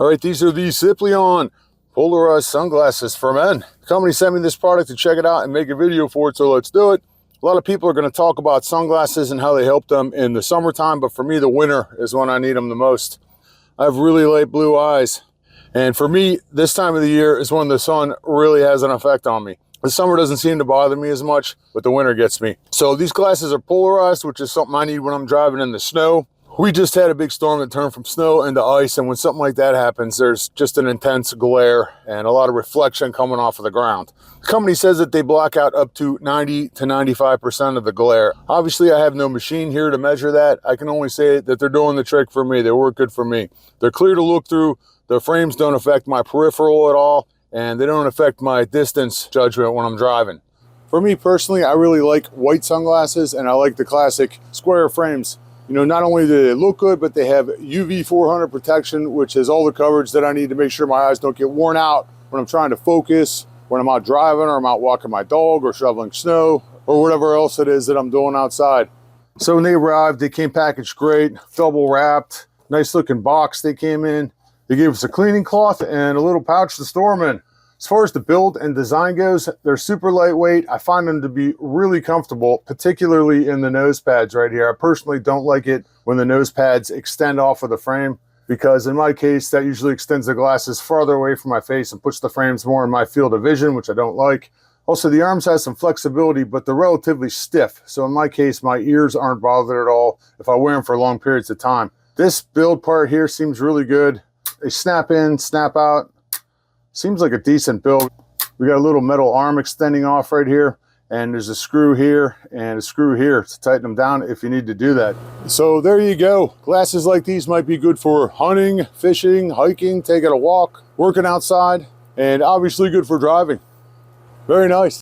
All right, these are the SIPLION Polarized sunglasses for men. The company sent me this product to check it out and make a video for it, so let's do it. A lot of people are going to talk about sunglasses and how they help them in the summertime, but for me, the winter is when I need them the most. I have really light blue eyes, and for me, this time of the year is when the sun really has an effect on me. The summer doesn't seem to bother me as much, but the winter gets me. So these glasses are polarized, which is something I need when I'm driving in the snow. We just had a big storm that turned from snow into ice, and when something like that happens, there's just an intense glare and a lot of reflection coming off of the ground. The company says that they block out up to 90 to 95% of the glare. Obviously, I have no machine here to measure that. I can only say that they're doing the trick for me. They work good for me. They're clear to look through. The frames don't affect my peripheral at all, and they don't affect my distance judgment when I'm driving. For me personally, I really like white sunglasses, and I like the classic square frames. You know, not only do they look good, but they have UV400 protection, which is all the coverage that I need to make sure my eyes don't get worn out when I'm trying to focus, when I'm out driving, or I'm out walking my dog, or shoveling snow, or whatever else it is that I'm doing outside. So when they arrived, they came packaged great, double wrapped, nice looking box they came in. They gave us a cleaning cloth and a little pouch to store them in. As far as the build and design goes, they're super lightweight. I find them to be really comfortable, particularly in the nose pads right here. I personally don't like it when the nose pads extend off of the frame, because in my case, that usually extends the glasses farther away from my face and puts the frames more in my field of vision, which I don't like. Also, the arms have some flexibility, but they're relatively stiff. So in my case, my ears aren't bothered at all if I wear them for long periods of time. This build part here seems really good. They snap in, snap out. Seems like a decent build. We got a little metal arm extending off right here, and there's a screw here and a screw here to tighten them down if you need to do that. So there you go. Glasses like these might be good for hunting, fishing, hiking, taking a walk, working outside, and obviously good for driving. Very nice.